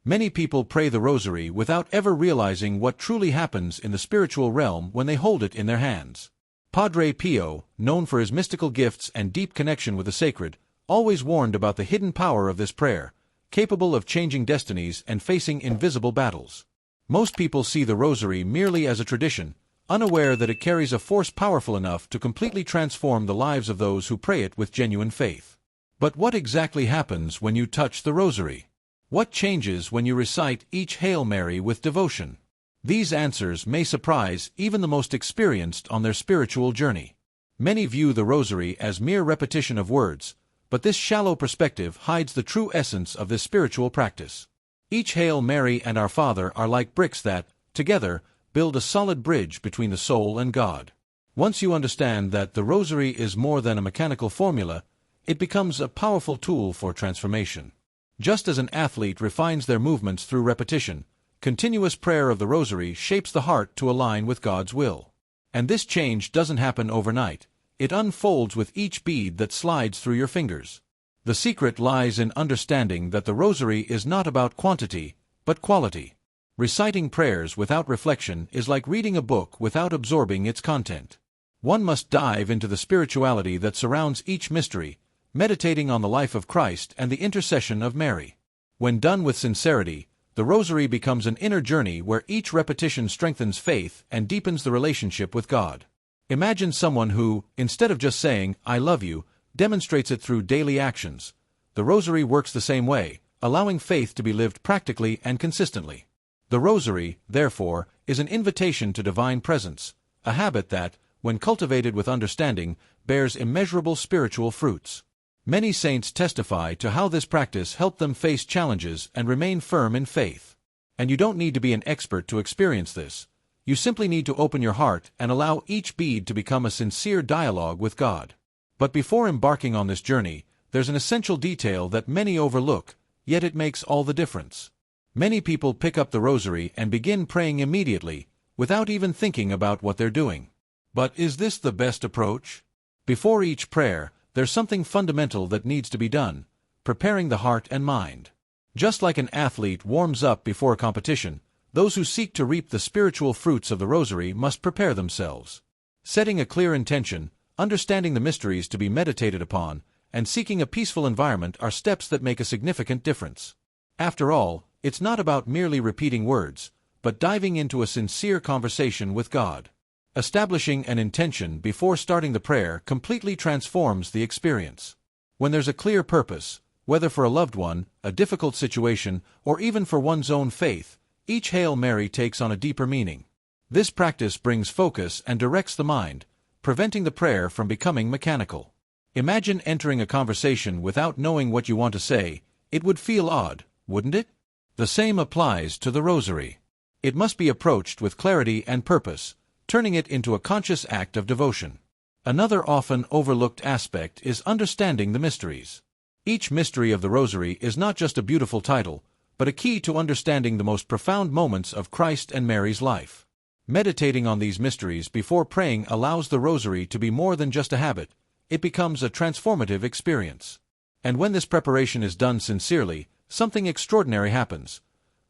Many people pray the Rosary without ever realizing what truly happens in the spiritual realm when they hold it in their hands. Padre Pio, known for his mystical gifts and deep connection with the sacred, always warned about the hidden power of this prayer, capable of changing destinies and facing invisible battles. Most people see the Rosary merely as a tradition, unaware that it carries a force powerful enough to completely transform the lives of those who pray it with genuine faith. But what exactly happens when you touch the Rosary? What changes when you recite each Hail Mary with devotion? These answers may surprise even the most experienced on their spiritual journey. Many view the Rosary as mere repetition of words, but this shallow perspective hides the true essence of this spiritual practice. Each Hail Mary and Our Father are like bricks that, together, build a solid bridge between the soul and God. Once you understand that the Rosary is more than a mechanical formula, it becomes a powerful tool for transformation. Just as an athlete refines their movements through repetition, continuous prayer of the Rosary shapes the heart to align with God's will. And this change doesn't happen overnight. It unfolds with each bead that slides through your fingers. The secret lies in understanding that the Rosary is not about quantity, but quality. Reciting prayers without reflection is like reading a book without absorbing its content. One must dive into the spirituality that surrounds each mystery, meditating on the life of Christ and the intercession of Mary. When done with sincerity, the Rosary becomes an inner journey where each repetition strengthens faith and deepens the relationship with God. Imagine someone who, instead of just saying, "I love you," demonstrates it through daily actions. The Rosary works the same way, allowing faith to be lived practically and consistently. The Rosary, therefore, is an invitation to divine presence, a habit that, when cultivated with understanding, bears immeasurable spiritual fruits. Many saints testify to how this practice helped them face challenges and remain firm in faith. And you don't need to be an expert to experience this. You simply need to open your heart and allow each bead to become a sincere dialogue with God. But before embarking on this journey, there's an essential detail that many overlook, yet it makes all the difference. Many people pick up the Rosary and begin praying immediately, without even thinking about what they're doing. But is this the best approach? Before each prayer, there's something fundamental that needs to be done: preparing the heart and mind. Just like an athlete warms up before a competition, those who seek to reap the spiritual fruits of the Rosary must prepare themselves. Setting a clear intention, understanding the mysteries to be meditated upon, and seeking a peaceful environment are steps that make a significant difference. After all, it's not about merely repeating words, but diving into a sincere conversation with God. Establishing an intention before starting the prayer completely transforms the experience. When there's a clear purpose, whether for a loved one, a difficult situation, or even for one's own faith, each Hail Mary takes on a deeper meaning. This practice brings focus and directs the mind, preventing the prayer from becoming mechanical. Imagine entering a conversation without knowing what you want to say. It would feel odd, wouldn't it? The same applies to the Rosary. It must be approached with clarity and purpose, turning it into a conscious act of devotion. Another often overlooked aspect is understanding the mysteries. Each mystery of the Rosary is not just a beautiful title, but a key to understanding the most profound moments of Christ and Mary's life. Meditating on these mysteries before praying allows the Rosary to be more than just a habit. It becomes a transformative experience. And when this preparation is done sincerely, something extraordinary happens.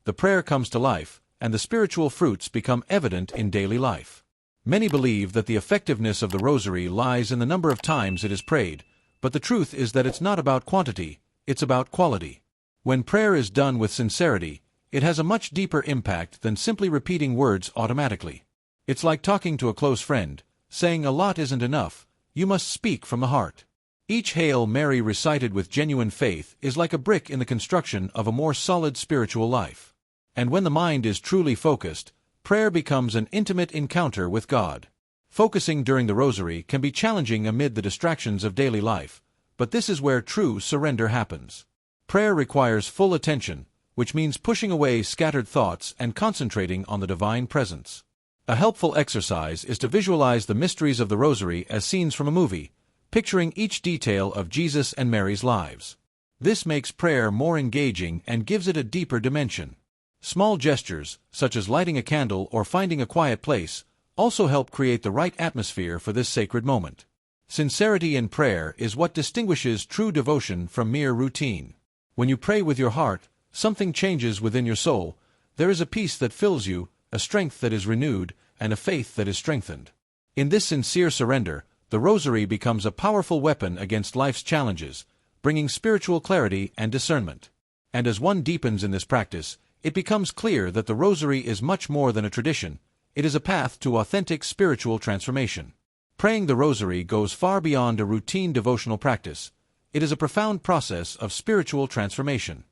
The prayer comes to life, and the spiritual fruits become evident in daily life. Many believe that the effectiveness of the Rosary lies in the number of times it is prayed, but the truth is that it's not about quantity, it's about quality. When prayer is done with sincerity, it has a much deeper impact than simply repeating words automatically. It's like talking to a close friend. Saying a lot isn't enough, you must speak from the heart. Each Hail Mary recited with genuine faith is like a brick in the construction of a more solid spiritual life. And when the mind is truly focused, prayer becomes an intimate encounter with God. Focusing during the Rosary can be challenging amid the distractions of daily life, but this is where true surrender happens. Prayer requires full attention, which means pushing away scattered thoughts and concentrating on the divine presence. A helpful exercise is to visualize the mysteries of the Rosary as scenes from a movie, picturing each detail of Jesus and Mary's lives. This makes prayer more engaging and gives it a deeper dimension. Small gestures, such as lighting a candle or finding a quiet place, also help create the right atmosphere for this sacred moment. Sincerity in prayer is what distinguishes true devotion from mere routine. When you pray with your heart, something changes within your soul. There is a peace that fills you, a strength that is renewed, and a faith that is strengthened. In this sincere surrender, the Rosary becomes a powerful weapon against life's challenges, bringing spiritual clarity and discernment. And as one deepens in this practice, it becomes clear that the Rosary is much more than a tradition. It is a path to authentic spiritual transformation. Praying the Rosary goes far beyond a routine devotional practice. It is a profound process of spiritual transformation.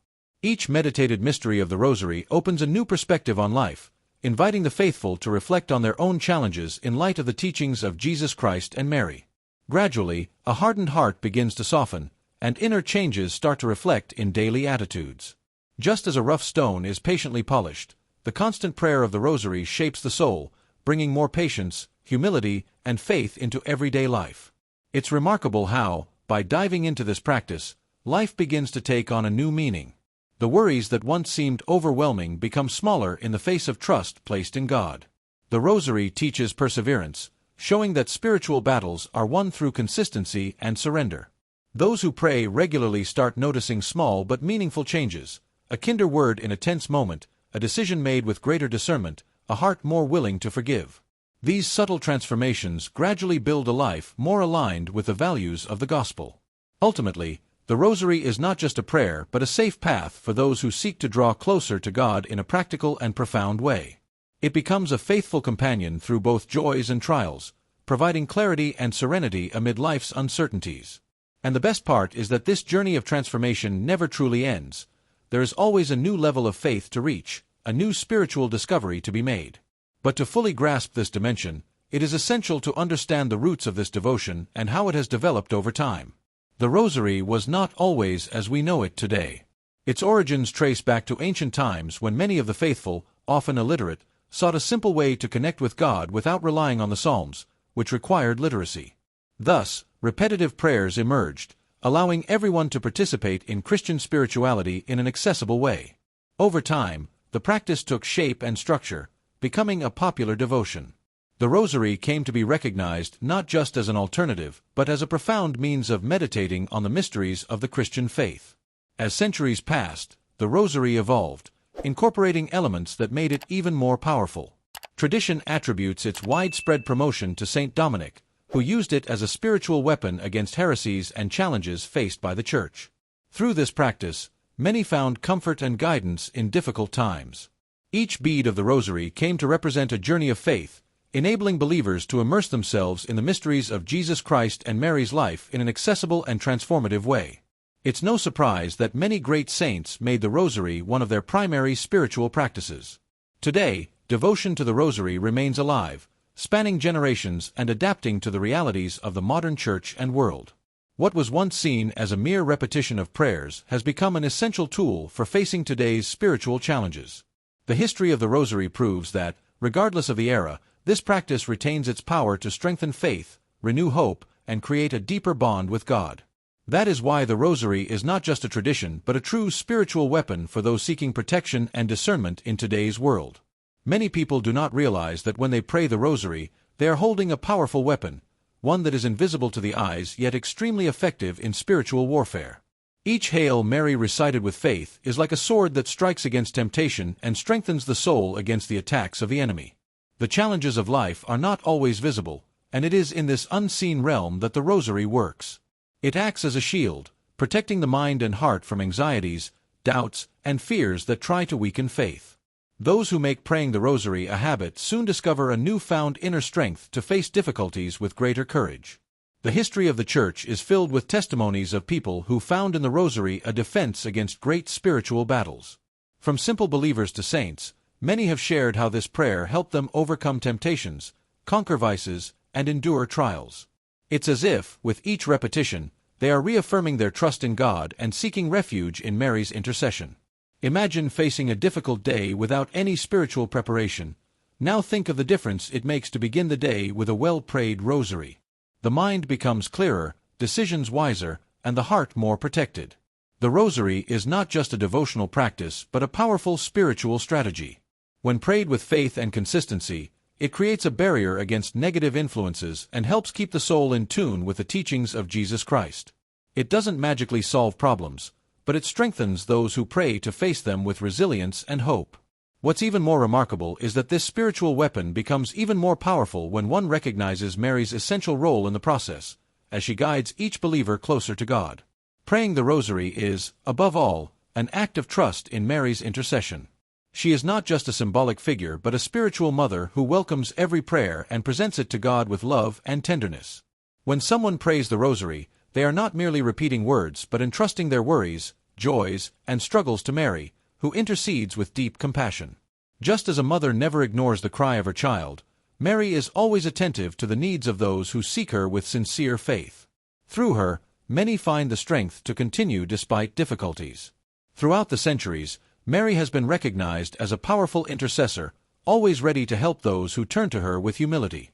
Each meditated mystery of the Rosary opens a new perspective on life, inviting the faithful to reflect on their own challenges in light of the teachings of Jesus Christ and Mary. Gradually, a hardened heart begins to soften, and inner changes start to reflect in daily attitudes. Just as a rough stone is patiently polished, the constant prayer of the Rosary shapes the soul, bringing more patience, humility, and faith into everyday life. It's remarkable how, by diving into this practice, life begins to take on a new meaning. The worries that once seemed overwhelming become smaller in the face of trust placed in God. The Rosary teaches perseverance, showing that spiritual battles are won through consistency and surrender. Those who pray regularly start noticing small but meaningful changes, a kinder word in a tense moment, a decision made with greater discernment, a heart more willing to forgive. These subtle transformations gradually build a life more aligned with the values of the Gospel. Ultimately, the Rosary is not just a prayer but a safe path for those who seek to draw closer to God in a practical and profound way. It becomes a faithful companion through both joys and trials, providing clarity and serenity amid life's uncertainties. And the best part is that this journey of transformation never truly ends. There is always a new level of faith to reach, a new spiritual discovery to be made. But to fully grasp this dimension, it is essential to understand the roots of this devotion and how it has developed over time. The Rosary was not always as we know it today. Its origins trace back to ancient times when many of the faithful, often illiterate, sought a simple way to connect with God without relying on the Psalms, which required literacy. Thus, repetitive prayers emerged, allowing everyone to participate in Christian spirituality in an accessible way. Over time, the practice took shape and structure, becoming a popular devotion. The Rosary came to be recognized not just as an alternative, but as a profound means of meditating on the mysteries of the Christian faith. As centuries passed, the Rosary evolved, incorporating elements that made it even more powerful. Tradition attributes its widespread promotion to Saint Dominic, who used it as a spiritual weapon against heresies and challenges faced by the Church. Through this practice, many found comfort and guidance in difficult times. Each bead of the Rosary came to represent a journey of faith, enabling believers to immerse themselves in the mysteries of Jesus Christ and Mary's life in an accessible and transformative way. It's no surprise that many great saints made the Rosary one of their primary spiritual practices. Today, devotion to the Rosary remains alive, spanning generations and adapting to the realities of the modern church and world. What was once seen as a mere repetition of prayers has become an essential tool for facing today's spiritual challenges. The history of the Rosary proves that, regardless of the era, this practice retains its power to strengthen faith, renew hope, and create a deeper bond with God. That is why the Rosary is not just a tradition but a true spiritual weapon for those seeking protection and discernment in today's world. Many people do not realize that when they pray the Rosary, they are holding a powerful weapon, one that is invisible to the eyes yet extremely effective in spiritual warfare. Each Hail Mary recited with faith is like a sword that strikes against temptation and strengthens the soul against the attacks of the enemy. The challenges of life are not always visible, and it is in this unseen realm that the Rosary works. It acts as a shield, protecting the mind and heart from anxieties, doubts, and fears that try to weaken faith. Those who make praying the Rosary a habit soon discover a newfound inner strength to face difficulties with greater courage. The history of the Church is filled with testimonies of people who found in the Rosary a defense against great spiritual battles. From simple believers to saints, many have shared how this prayer helped them overcome temptations, conquer vices, and endure trials. It's as if, with each repetition, they are reaffirming their trust in God and seeking refuge in Mary's intercession. Imagine facing a difficult day without any spiritual preparation. Now think of the difference it makes to begin the day with a well-prayed Rosary. The mind becomes clearer, decisions wiser, and the heart more protected. The Rosary is not just a devotional practice but a powerful spiritual strategy. When prayed with faith and consistency, it creates a barrier against negative influences and helps keep the soul in tune with the teachings of Jesus Christ. It doesn't magically solve problems, but it strengthens those who pray to face them with resilience and hope. What's even more remarkable is that this spiritual weapon becomes even more powerful when one recognizes Mary's essential role in the process, as she guides each believer closer to God. Praying the Rosary is, above all, an act of trust in Mary's intercession. She is not just a symbolic figure but a spiritual mother who welcomes every prayer and presents it to God with love and tenderness. When someone prays the Rosary, they are not merely repeating words but entrusting their worries, joys, and struggles to Mary, who intercedes with deep compassion. Just as a mother never ignores the cry of her child, Mary is always attentive to the needs of those who seek her with sincere faith. Through her, many find the strength to continue despite difficulties. Throughout the centuries, Mary has been recognized as a powerful intercessor, always ready to help those who turn to her with humility.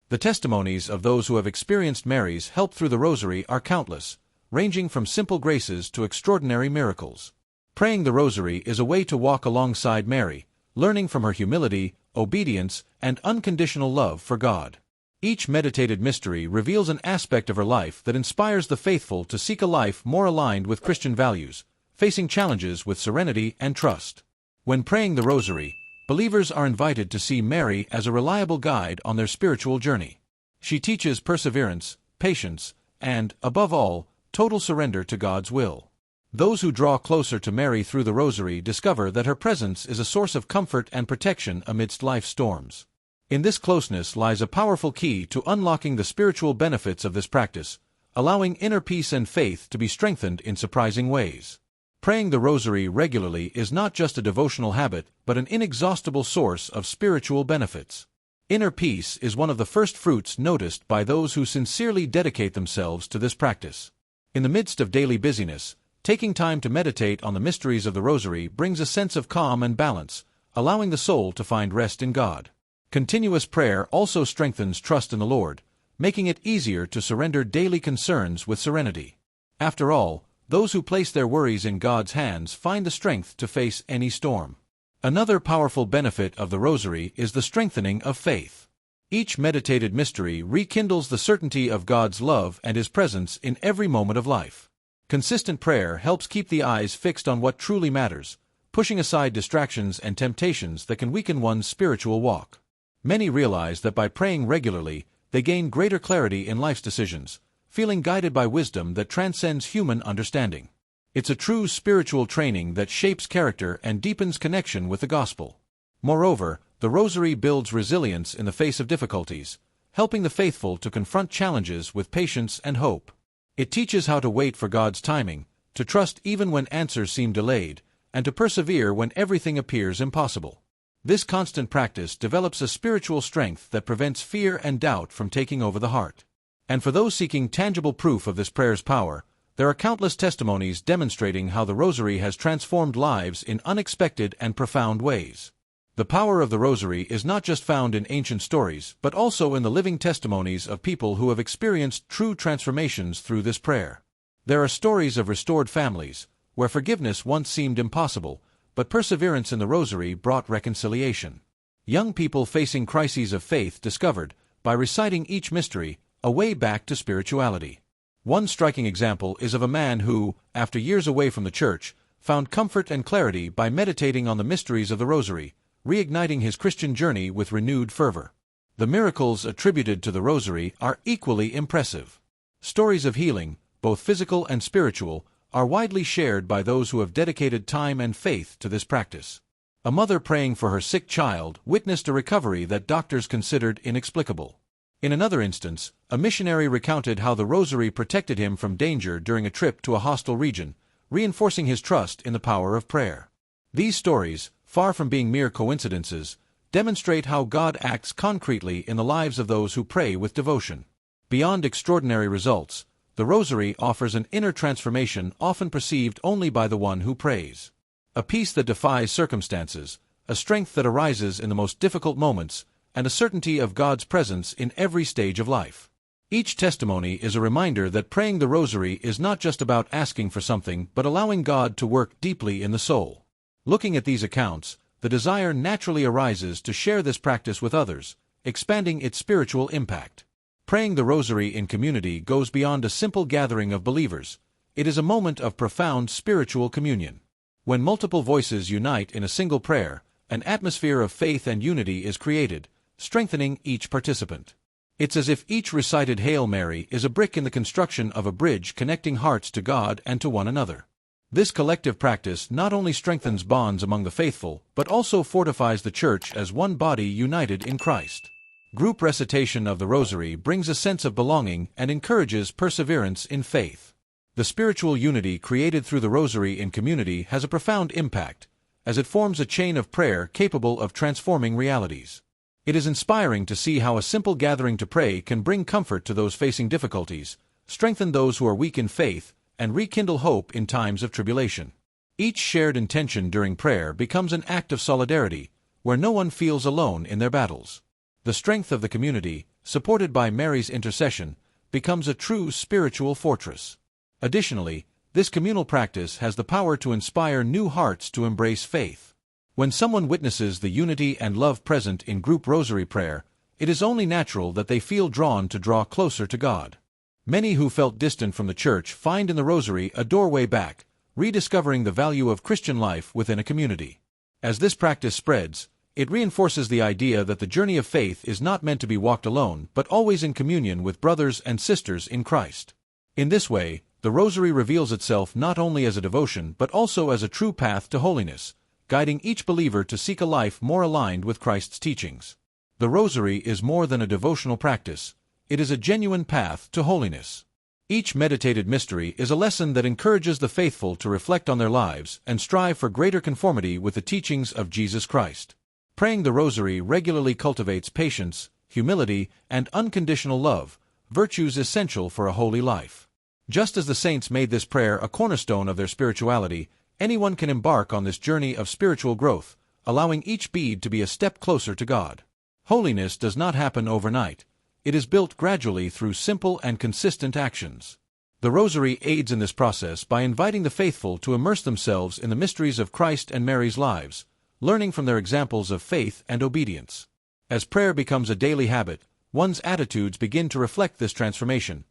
The testimonies of those who have experienced Mary's help through the Rosary are countless, ranging from simple graces to extraordinary miracles. Praying the Rosary is a way to walk alongside Mary, learning from her humility, obedience, and unconditional love for God. Each meditated mystery reveals an aspect of her life that inspires the faithful to seek a life more aligned with Christian values, facing challenges with serenity and trust. When praying the Rosary, believers are invited to see Mary as a reliable guide on their spiritual journey. She teaches perseverance, patience, and, above all, total surrender to God's will. Those who draw closer to Mary through the Rosary discover that her presence is a source of comfort and protection amidst life's storms. In this closeness lies a powerful key to unlocking the spiritual benefits of this practice, allowing inner peace and faith to be strengthened in surprising ways. Praying the Rosary regularly is not just a devotional habit but an inexhaustible source of spiritual benefits. Inner peace is one of the first fruits noticed by those who sincerely dedicate themselves to this practice. In the midst of daily busyness, taking time to meditate on the mysteries of the Rosary brings a sense of calm and balance, allowing the soul to find rest in God. Continuous prayer also strengthens trust in the Lord, making it easier to surrender daily concerns with serenity. After all, those who place their worries in God's hands find the strength to face any storm. Another powerful benefit of the Rosary is the strengthening of faith. Each meditated mystery rekindles the certainty of God's love and His presence in every moment of life. Consistent prayer helps keep the eyes fixed on what truly matters, pushing aside distractions and temptations that can weaken one's spiritual walk. Many realize that by praying regularly, they gain greater clarity in life's decisions, feeling guided by wisdom that transcends human understanding. It's a true spiritual training that shapes character and deepens connection with the gospel. Moreover, the Rosary builds resilience in the face of difficulties, helping the faithful to confront challenges with patience and hope. It teaches how to wait for God's timing, to trust even when answers seem delayed, and to persevere when everything appears impossible. This constant practice develops a spiritual strength that prevents fear and doubt from taking over the heart. And for those seeking tangible proof of this prayer's power, there are countless testimonies demonstrating how the Rosary has transformed lives in unexpected and profound ways. The power of the Rosary is not just found in ancient stories, but also in the living testimonies of people who have experienced true transformations through this prayer. There are stories of restored families, where forgiveness once seemed impossible, but perseverance in the Rosary brought reconciliation. Young people facing crises of faith discovered, by reciting each mystery, a way back to spirituality. One striking example is of a man who, after years away from the church, found comfort and clarity by meditating on the mysteries of the Rosary, reigniting his Christian journey with renewed fervor. The miracles attributed to the Rosary are equally impressive. Stories of healing, both physical and spiritual, are widely shared by those who have dedicated time and faith to this practice. A mother praying for her sick child witnessed a recovery that doctors considered inexplicable. In another instance, a missionary recounted how the Rosary protected him from danger during a trip to a hostile region, reinforcing his trust in the power of prayer. These stories, far from being mere coincidences, demonstrate how God acts concretely in the lives of those who pray with devotion. Beyond extraordinary results, the Rosary offers an inner transformation often perceived only by the one who prays. A peace that defies circumstances, a strength that arises in the most difficult moments, and a certainty of God's presence in every stage of life. Each testimony is a reminder that praying the Rosary is not just about asking for something but allowing God to work deeply in the soul. Looking at these accounts, the desire naturally arises to share this practice with others, expanding its spiritual impact. Praying the Rosary in community goes beyond a simple gathering of believers. It is a moment of profound spiritual communion. When multiple voices unite in a single prayer, an atmosphere of faith and unity is created, strengthening each participant. It's as if each recited Hail Mary is a brick in the construction of a bridge connecting hearts to God and to one another. This collective practice not only strengthens bonds among the faithful, but also fortifies the Church as one body united in Christ. Group recitation of the Rosary brings a sense of belonging and encourages perseverance in faith. The spiritual unity created through the Rosary in community has a profound impact, as it forms a chain of prayer capable of transforming realities. It is inspiring to see how a simple gathering to pray can bring comfort to those facing difficulties, strengthen those who are weak in faith, and rekindle hope in times of tribulation. Each shared intention during prayer becomes an act of solidarity, where no one feels alone in their battles. The strength of the community, supported by Mary's intercession, becomes a true spiritual fortress. Additionally, this communal practice has the power to inspire new hearts to embrace faith. When someone witnesses the unity and love present in group rosary prayer, it is only natural that they feel drawn to draw closer to God. Many who felt distant from the Church find in the Rosary a doorway back, rediscovering the value of Christian life within a community. As this practice spreads, it reinforces the idea that the journey of faith is not meant to be walked alone but always in communion with brothers and sisters in Christ. In this way, the Rosary reveals itself not only as a devotion but also as a true path to holiness, guiding each believer to seek a life more aligned with Christ's teachings. The Rosary is more than a devotional practice. It is a genuine path to holiness. Each meditated mystery is a lesson that encourages the faithful to reflect on their lives and strive for greater conformity with the teachings of Jesus Christ. Praying the Rosary regularly cultivates patience, humility, and unconditional love, virtues essential for a holy life. Just as the saints made this prayer a cornerstone of their spirituality, anyone can embark on this journey of spiritual growth, allowing each bead to be a step closer to God. Holiness does not happen overnight. It is built gradually through simple and consistent actions. The Rosary aids in this process by inviting the faithful to immerse themselves in the mysteries of Christ and Mary's lives, learning from their examples of faith and obedience. As prayer becomes a daily habit, one's attitudes begin to reflect this transformation.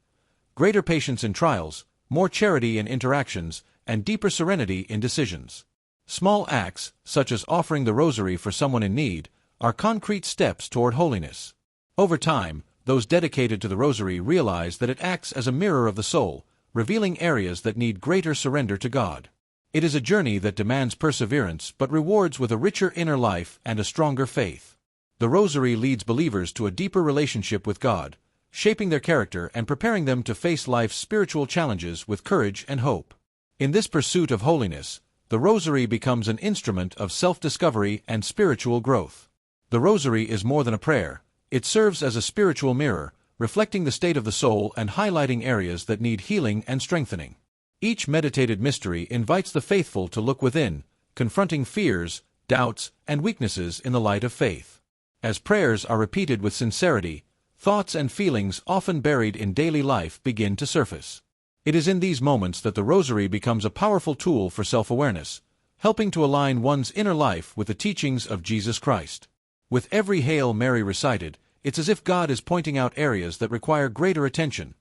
Greater patience in trials, more charity in interactions, and deeper serenity in decisions. Small acts, such as offering the Rosary for someone in need, are concrete steps toward holiness. Over time, those dedicated to the Rosary realize that it acts as a mirror of the soul, revealing areas that need greater surrender to God. It is a journey that demands perseverance but rewards with a richer inner life and a stronger faith. The Rosary leads believers to a deeper relationship with God, shaping their character and preparing them to face life's spiritual challenges with courage and hope. In this pursuit of holiness, the Rosary becomes an instrument of self-discovery and spiritual growth. The Rosary is more than a prayer. It serves as a spiritual mirror, reflecting the state of the soul and highlighting areas that need healing and strengthening. Each meditated mystery invites the faithful to look within, confronting fears, doubts, and weaknesses in the light of faith. As prayers are repeated with sincerity, thoughts and feelings often buried in daily life begin to surface. It is in these moments that the Rosary becomes a powerful tool for self-awareness, helping to align one's inner life with the teachings of Jesus Christ. With every Hail Mary recited, it's as if God is pointing out areas that require greater attention,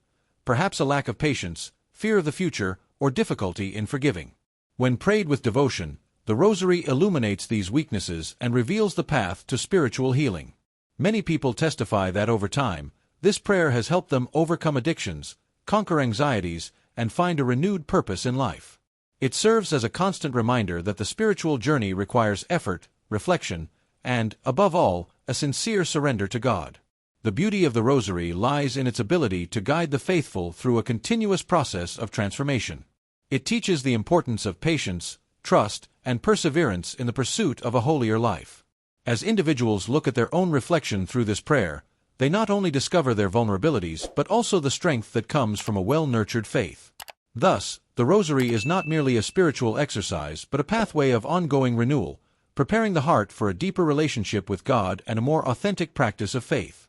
perhaps a lack of patience, fear of the future, or difficulty in forgiving. When prayed with devotion, the Rosary illuminates these weaknesses and reveals the path to spiritual healing. Many people testify that over time, this prayer has helped them overcome addictions, conquer anxieties, and find a renewed purpose in life. It serves as a constant reminder that the spiritual journey requires effort, reflection, and, above all, a sincere surrender to God. The beauty of the Rosary lies in its ability to guide the faithful through a continuous process of transformation. It teaches the importance of patience, trust, and perseverance in the pursuit of a holier life. As individuals look at their own reflection through this prayer, they not only discover their vulnerabilities but also the strength that comes from a well-nurtured faith. Thus, the Rosary is not merely a spiritual exercise but a pathway of ongoing renewal, preparing the heart for a deeper relationship with God and a more authentic practice of faith.